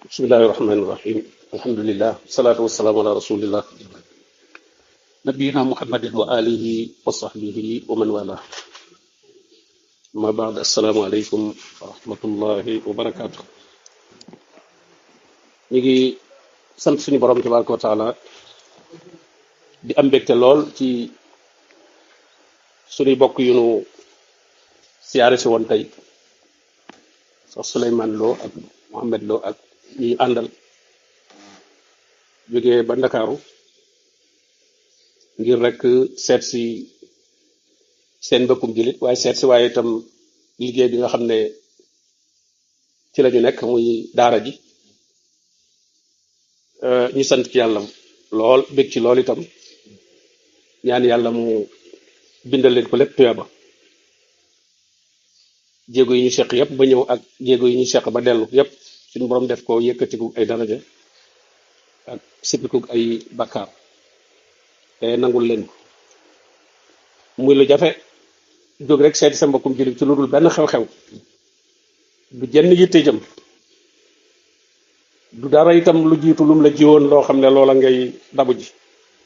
bismillahi rahmani rahim alhamdulillah salatu wassalamu ala rasulillah nabiyina muhammadin wa alihi wa sahbihi wa man wala ma ba'd assalamu alaykum wa rahmatullahi wa barakatuh ñi ngi sant suñu borom tabaraka wa taala di am mbégte lool ci suñu bokk yu nu siyaare si woon tey sax Souleymane Lo ak Mohamed Lo ak ñi àndal jógee ba Ndakaaru ngir rek seet si seen mbokkum jullit waaye seet si waaye itam liggéey bi nga xam ne ci la ñu nekk muy daara ji ñu sant ci yàlla lool bég ci lool itam ñaan yàlla mu bindal leen ko lépp tuyaaba jéego yi ñu seq yépp ba ñëw ak jéego yi ñu seq ba dellu yépp suñu borom def ko yëkkatiku ay daraja ak sippiku ay bakkaar te nangul leen ko muy lu jafe jóg rek seeti sa mbokkum jullit ci lu dul benn xew-xew du jenn yitte jëm du dara itam lu jiitu lum la jiwoon loo xam ne loola ngay dabu ji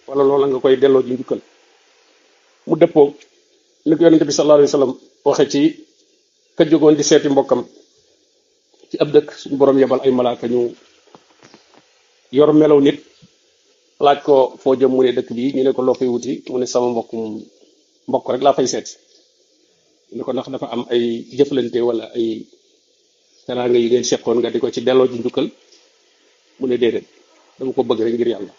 wala loola nga koy delloo ji njukkal mu dëppoo ni ko yonente bi sallallahu alayhi wasallam waxe ci ka jógoon di seeti mbokkam ci ab dëkk suñu borom yebal ay malaaka ñu yor melaw nit laaj ko foo jëm mu ne dëkk bii ñu ne ko loo fay wuti mu ne sama mbokk rek laa fay seeti ñu ko ndax dafa am ay jëflante wala ay teraanga yu ngeen seqoon nga di ko ci delloo ji njukkal mu ne déedéet dama ko bëgg rek ngir yàlla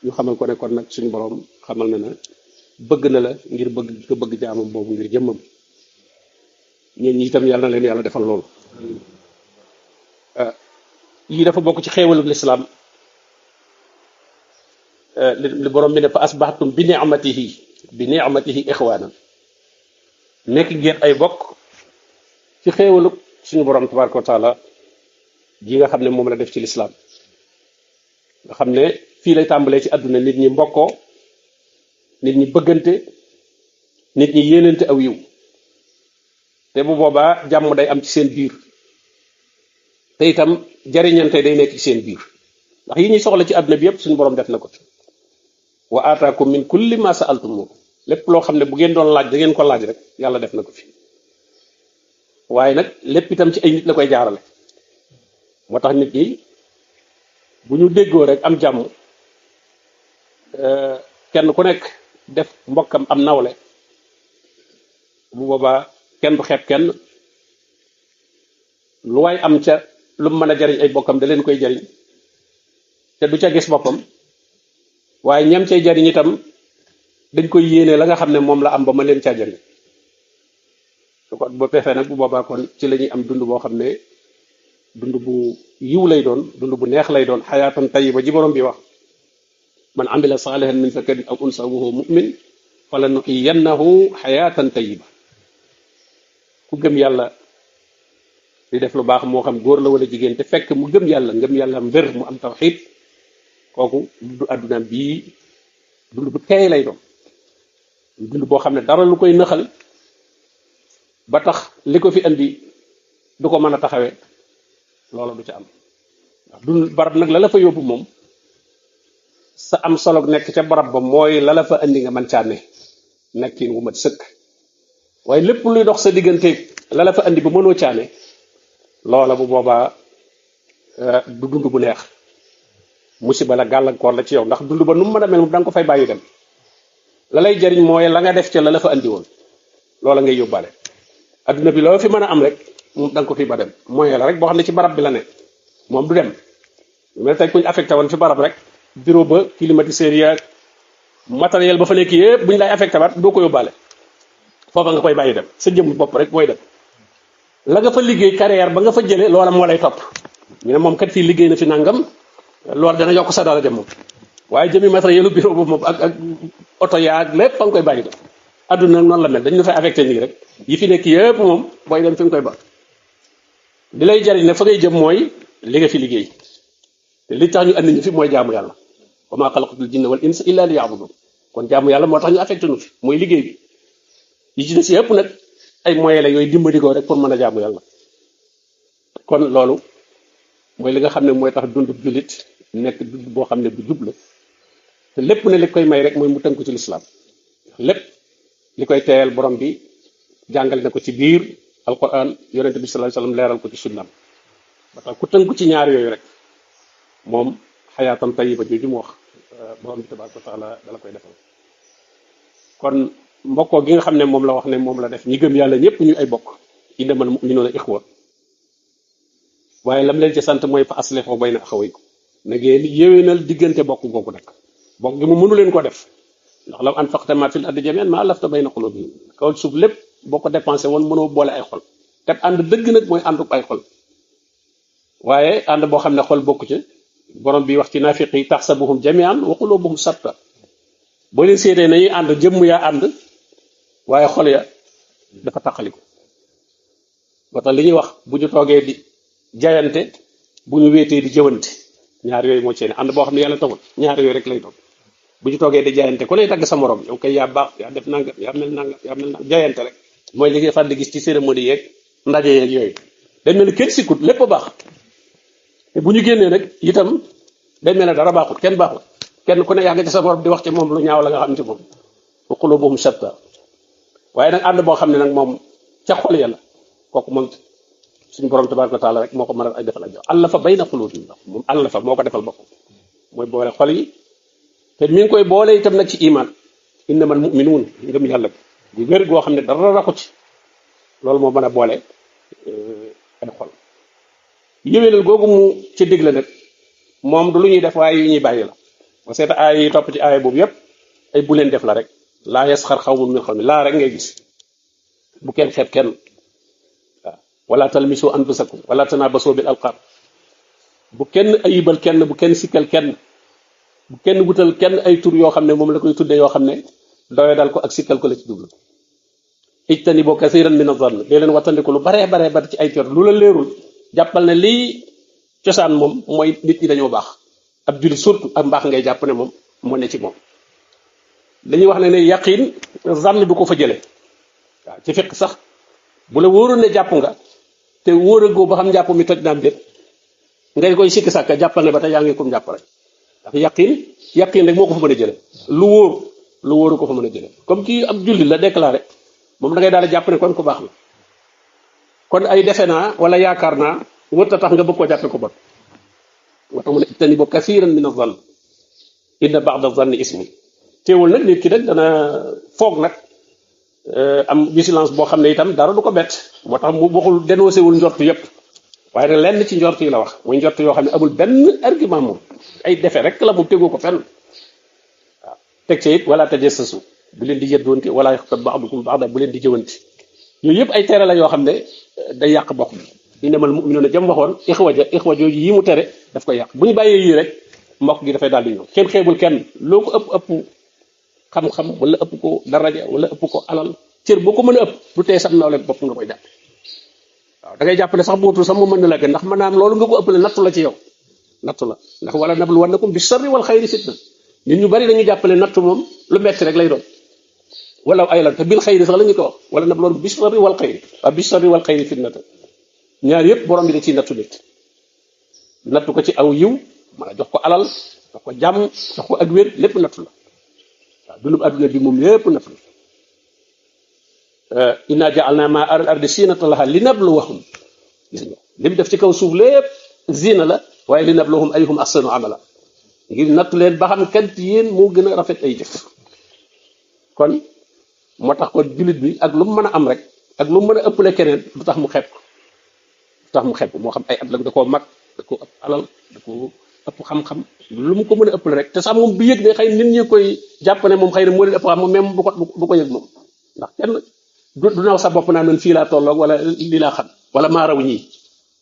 ñu xamal ko ne kon nag suñu borom xamal na bëgg na la ngir bëgg ko bëgg jaamam boobu ngir jëmmam ñeen ñi itam yàlla na leen yàlla defal loolu lii dafa bokk ci xéewalu lislaam li borom bi ne fa asbaxtum bi ni'matihi ixwaanan nekk ngeen ay bokk ci xéewalu suñu borom tabaraka wa taala ji nga xam ne moom la def ci lislaam nga xam ne fii lay tàmbalee ci àdduna nit ñi mbokkoo nit ñi bëggante nit ñi yéenante aw yiw te bu boobaa jàmm day am ci seen biir te itam jariñante day nekk ci seen biir ndax yi ñuy soxla ci àdduna bi yépp suñu borom def na ko ci wa ataakum min kulli ma sa'altum lépp loo xam ne bu ngeen doon laaj da ngeen ko laaj rek yàlla def na ko fi waaye nag lépp itam ci ay nit la koy jaarale moo tax nit ñi bu ñu déggoo rek am jàmm kenn ku nekk def mbokkam am nawle bu boobaa kenn du xeeb kenn lu waay am ca lu mu mën a jariñ ay bokkam da leen koy jariñ te du ca gis boppam waaye ñam cay jariñ itam dañ koy yéene la nga xam ne moom la am ba ma leen caa jariñ su ko ba defee nag bu boobaa kon ci la ñuy am dund boo xam ne dund bu yiw lay doon dund bu neex lay doon xayaatan tayyiba ji borom bi wax man amila salihan min zakarin aw unsa wa huwa mu'min falanuhyiyannahu xayaatan tayyiba ku gëm yàlla di def lu baax moo xam góor la wala jigéen te fekk mu gëm yàlla ngëm yàlla am wér mu am tawxiid kooku du àddunaam bii dund bu teey lay doon dund boo xam ne dara lu koy nëxal ba tax li ko fi andi du ko mën a taxawee loola du ca am ndax dund barab nag la la fa yóbbu moom sa am solo nekk ca barab ba mooy la la fa andi nga mën caa ne nekkin wu mat sëkk waaye lépp luy dox sa diggante la la fa andi ba mënoo caane loola bu boobaa du dund bu neex musiba la gàllankoor la ci yow ndax dund ba nu mu mën a mel moom da nga ko fay bàyyi dem la lay jariñ mooy la nga def ca la la fa andi woon loola ngay yóbbaale adduna bi loo fi mën a am rek moom da nga ko fi ba dem mooy la rek boo xam ne ci barab bi la ne moom du dem mel tey kuñ affecté woon fi barab rek bureau ba climatiseur ya matériel ba fa nekk yëpp buñ lay affecté waat doo ko yóbbaale foofa nga koy bàyyi dem sa jëm bopp rek mooy dem la nga fa liggéey carrière ba nga fa jëlee loola moo lay topp ñu ne moom kat fii liggéey na fi nangam loolu dana yokk sa dara dem moom waaye jëmi matériel bureau boobu moom ak oto yaag lépp fa nga koy bàyyi dem adduna nag noonu la mel dañu la fay affecté nii rek yi fi nekk yëpp moom booy dem fi nga koy ba li lay jariñ nag fa ngay jëm mooy li nga fi liggéey te li tax ñu andi ñu fi mooy jaamu yàlla wa maa xalaqtul jinna wal insa illa liya'budun kon jaamu yàlla moo tax ñu affecté nu fi mooy liggéey bi yi ci des yëpp nag ay moyens la yooyu dimbali ko rek pour mën a jaamu yàlla kon loolu mooy li nga xam ne mooy tax dund jullit nekk dund boo xam ne bu jub la te lépp ne li koy may rek mooy mu tënku ci lislaam lépp li koy teyal borom bi jàngale na ko ci biir alquran yonente bi sallallahu alayhi wasallam leeral ko ci sunnaam ba tax ku tënku ci ñaar yooyu rek moom xayaatam tayiba jooju mu wax borom bi tabaraka wa taala dala koy defal kon mbokkoo gi nga xam ne moom la wax ne moom la def ñi gëm yàlla ñëpp ñu ay bokk innamal mu'minuuna ixwa waaye lam leen ci sant mooy fa aslihu bayna axawaykum na ngeen yéwénal diggante bokk googu nag bokk gi mu mënu leen ko def ndax law anfaqta ma fil ardi jami'an ma allafta bayna qulubihim kaw suuf lépp boo ko dépensé woon mënoo boole ay xol kat ànd dëgg nag mooy ànduk ay xol waaye ànd boo xam ne xol bokku ci borom bi wax ci naafiq yi taxsabuhum jami'an wa qulubuhum shatta boo leen seetee nañuy ànd jëmm yaa ànd waaye xol ya dafa taqaliko ba tax li ñuy wax bu ñu toogee di jayante bu ñu wéetee di jëwante ñaar yooyu moo ci ne ànd boo xam ne yàlla tawul ñaar yooyu rek lay doon bu ñu toogee di jayante ku lay tagg sa morom yow kay yaa baax yaa def nangam yaa mel nangam yaa mel nangam jayante rek mooy li nga fàtte di gis ci cérémonie yeeg ndaje yeeg yooyu day mel ni kenn sikkut lépp a baax te bu ñu génnee nag itam day mel ne dara baaxut kenn baaxut kenn ku ne yaa nga ci sa morom di wax ci moom lu ñaaw la nga xam ci moom wa qulubuhum shatta waaye nag ànd boo xam ne nag moom ca xol ya la kooku moom suñu borom tabaraka wa taala rek moo ko mën a ay defal ak jox allafa bayna qulubihim moom allafa moo ko defal boppam mooy boole xol yi te mi ngi koy boole itam nag ci iman innamal mu'minuun ngëm yàlla bi wér goo xam ne dara raxu ci loolu moo mën a boole ay xol yéwénal googu mu ci digle nag moom du lu ñuy def waaye yu ñuy bàyyi la ba seeta aay yi topp ci aay boobu yépp ay bu leen def la rek laa yasxar xawmun min xawmin laa rek ngay gis bu kenn xeeb kenn waaw wala talmisu anfusakum wala tanabasu bil alqab bu kenn ayibal kenn bu kenn sikkal kenn bu kenn wutal kenn ay tur yoo xam ne moom la koy tudde yoo xam ne doye dal ko ak sikkal ko la ci jublu ijtanibu kasiran min adh-dhann dee leen wattandiku lu baree bari ci ay cor lu la leerul jàppal ne lii cosaan moom mooy nit ñi dañoo baax ab jullit surtout ak mbaax ngay jàpp ne moom moo ne ci moom dañuy wax ne yaqin zann du ko fa jële waaw ci fiq sax bu la wóoroon ne jàpp nga te wóoragoo ba xam jàpp mi toj naam déet ngay koy sikki sàkka jàppal ne ba tey yaa ngi kum jàpp rek ndax yaqin rek moo ko fa mën a jële lu wóoru ko fa mën a jële comme kii ab jullit la déclaré moom da ngay daal di jàpp ne kon ku baax la kon ay defe naa wala yaakaar naa wërta tax nga bëgg koo jàppe ko bon moo tax mu ne ijtanibu kasiran min adh-dhann inna ba'da adh-dhanni ismun teewul nag nit ki nag dana foog nag am vigilance boo xam ne itam dara du ko bett moo tax mu waxul dénoncé wul njortu yépp waaye nag lenn ci njort yi la wax muy njort yoo xam ne amul benn argument moom ay defe rek la moom tegoo ko fenn waaw teg ca it wala tajassasu bu leen di yëddoonte wala yaxtab ba'dukum ba'dan bu leen di jëwanti yooyu yëpp ay tere la yoo xam ne day yàq bokk bi innamal mu'minuuna jëm waxoon ixwa jooju yi mu tere daf koy yàq bu ñu bàyyee yii rek mbokk gi dafay daal di ñëw kenn xeebul kenn loo ko ëpp xam-xam wala ëpp ko daraja wala ëpp ko alal cër boo ko mën a ëpp du tee sam nawle bopp nga koy jàpp waaw da ngay jàpp ne sax bootul sax mu mën na la gën ndax maanaam loolu nga ko ëppale nattu la ci yow nattu la ndax wala nabluwannakum bi sharri wal xayri fitna nit ñu bari dañu jàppale nattu moom lu metti rek lay doon wala ay lan te bil xayri sax la ñu ko wax wala nabluwannakum bi sharri wal xayri waaw bi sharri wal xayri fitna ñaar yëpp borom bi da ciy nattu nit nattu ko ci aw yiw mën a jox ko alal jox ko jàmm jox ko ak wér lépp nattu la waaw dundub adduna bi moom lépp nattu la inna ja'alna ma al ardi zinatan laha linabluwahum gis nga li mu def ci kaw suuf lépp zina la waaye linabluwahum ayyuhum ahsanu amala ngir nattu leen ba xam kan ci yéen moo gën a rafet ay jëf kon moo tax ko jullit bi ak lu mu mën a am rek ak lu mu mën a ëppale keneen du tax mu xeeb ko moo xam ay at la da koo mag da ko ëpp alal da ko ëpp xam-xam lu mu ko mën a ëppale rek te sax moom bu yëg ne xëy nit ñi koy jàpp ne moom xëy na moo leen ëpp xam moom même bu ko yëg moom ndax kenn du naw sa bopp naa noonu fii laa tolloog wala lii laa xam wala maa raw ñii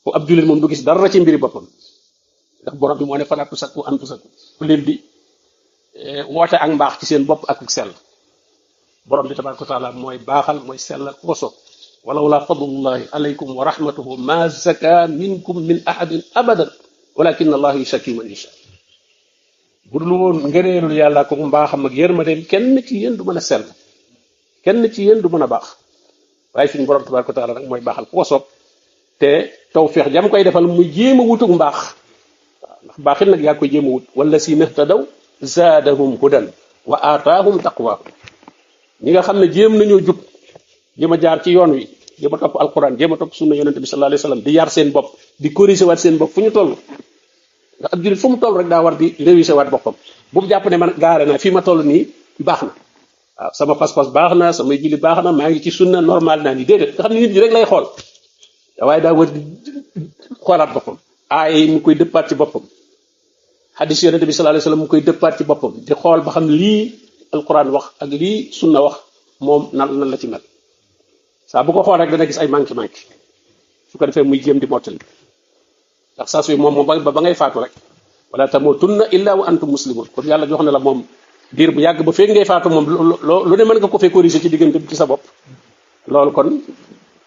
foofu ab jullit moom du gis dara ci mbiri boppam ndax borom bi moo ne falaa tuzakku anfusakum ku leen di woote ak mbaax ci seen bopp ak sell borom bi tabaraka wa taala mooy baaxal mooy sellal ko soob walawla fadlullahi alaykum wa rahmatuhu ma zaka minkum min ahadin abadan walakin allah yuzakki man yasha bu dul woon ngëneelul yàlla ko mbaaxam ak yërmandeem kenn ci yéen du mën a sell kenn ci yéen du mën a baax waaye suñu borom tabaraka wa taala nag mooy baaxal ku ko soob te tawfiq jam koy defal mu jéem a wutug mbaax ndax baaxit nag yaa koy jéem a wut wala si nahtadaw zaadahum hudan wa aataahum taqwa ñi nga xam ne jéem nañoo jub jéem a jaar ci yoon wi jéem a topp alquran jéem a topp sunna yonente bi sallallahu alayhi wasallam di yar seen bopp di corriger waat seen bopp fu ñu toll ndax ab julit fu mu toll rek daa war di réviser waat boppam bu mu jàpp ne man gaare naa fii ma toll nii baax na waaw sama pas-pas baax na samay julli baax na maa ngi ci sunna normal naa ni déedéet nga xam ne nit ñi rek lay xool waaye daa war di xoolaat boppam aay mu koy dëppaat ci boppam hadis yonente bi sallallahu alayhi wasallam mu koy dëppaat ci boppam di xool ba xam lii alquran wax ak lii sunna wax moom nan la ci mel saa bu ko xool rek dana gis ay manqué su ko defee muy jéem di mottali ndax saa suy moom ba ngay faatu rek wala tamutunna illa wa antum muslimun kon yàlla jox na la moom diir bu yàgg ba feeg ngay faatu moom lu ne mën nga ko fee corriger ci diggante bi ci sa bopp loolu kon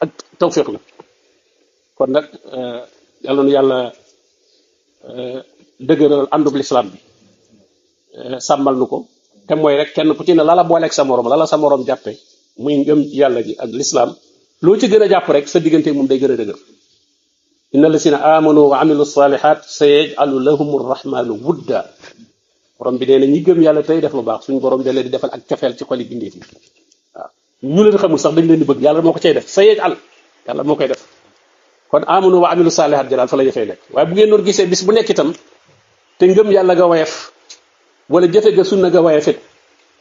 ak tawfiq la kon nag yàlla nu yàlla dëgëral àndub lislaam bi sàmmal nu ko te mooy rek kenn ku ci ne lala booleeg sa morom lala sa morom jàppe muy ngëm yàlla ji ak lislaam loo ci gën a jàpp rek sa diggante moom day gën a dëgër inna alladhina amanu wa amilu salihat sayaj'alu lahum arrahmanu wudda borom bi nee na ñi gëm yàlla tey def lu baax suñu borom da leen di defal ak cofeel ci xoli bindeef yi waaw ñu leen xamul sax dañ leen di bëgg yàlla moo ko cay def sayaj'al yàlla moo koy def kon amanu wa amilu salihat jëlaal fa la jëfee nekk waaye bu ngeen doon gisee bis bu nekk itam te ngëm yàlla ga wayef wala jëfe ga sunna ga wayef it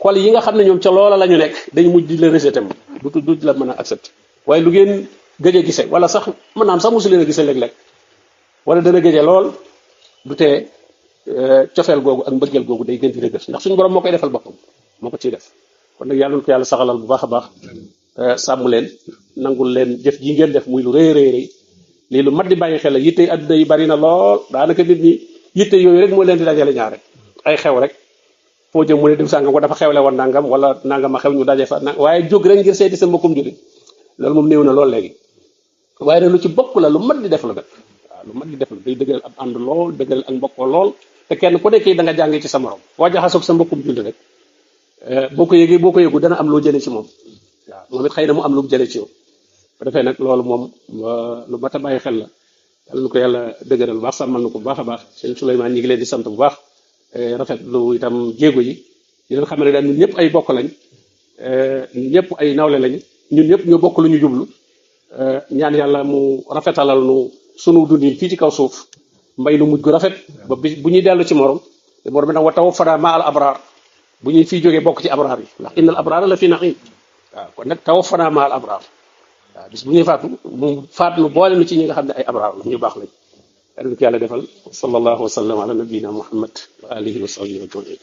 xol yi nga xam ne ñoom ca loola la ñu nekk dañ mujj di la rejeté moom du la mën a accepté waaye lu ngeen gëj a gisee wala sax mën naa am sax mosu leen a gisee léeg-léeg wala dana gëje lool du tee cofeel googu ak mbëggeel googu day gën di dëgër ndax suñu borom moo koy defal boppam moo ko ciy def kon nag yàlla na ko yàlla saxalal bu baax a baax sàmm leen nangul leen jëf ji ngeen def muy lu rëy rëy rëy lii lu mat di bàyyi xel la yitte adduna yi bari na lool daanaka nit ñi yitte yooyu rek moo leen di dajale ñaar rek ay xew rek foo jëm mu ne diw sàngam ko dafa xewle woon nangam wala nangam a xew ñu daje fa waaye jóg rek ngir seeti sa mbokkum jullit loolu moom néew na lool léegi waaye nag lu ci bokk la lu mat di def la nag waaw lu mat di def la day dëgëral ab ànd lool dëgëral ak mbokkoo lool te kenn ku nekk da nga jàngee ci sa morom boo jaxasoog sa mbokkum jullit rek boo ko yëgee boo ko yëgu dana am loo jëlee ci moom waaw moom it xëy na mu am lu jëlee ci yow bu defee nag loolu moom lu mat a bàyyi xel la yàlla na ko yàlla dëgëral bu baax sàmmal na ko bu baax a baax sëñ Souleymane ñi ngi leen di sant bu baax rafetlu itam jéego yi di leen xam ne daal ñun ñëpp ay bokk lañ ñun ñëpp ay nawle lañ ñun ñëpp ñoo bokk lu ñu jublu ñaan yàlla mu rafetalal nu sunu dundin fii ci kaw suuf mbay nu mujj gu rafet ba bis bu ñuy dellu ci morom te borom bi nag wa tawaffana ma al abrar bu ñuy fii jógee bokk ci abraar yi ndax innal abraar la fi naim waaw kon nag tawaffana ma al abrar waaw bis bu ñuy faatu mu faat nu boole nu ci ñi nga xam ne ay abraar la ñu baax lañ yàlla ko yàlla defal sallallahu wa sallam ala nabiyina muhammad wa alihi wa sahbihi ajmain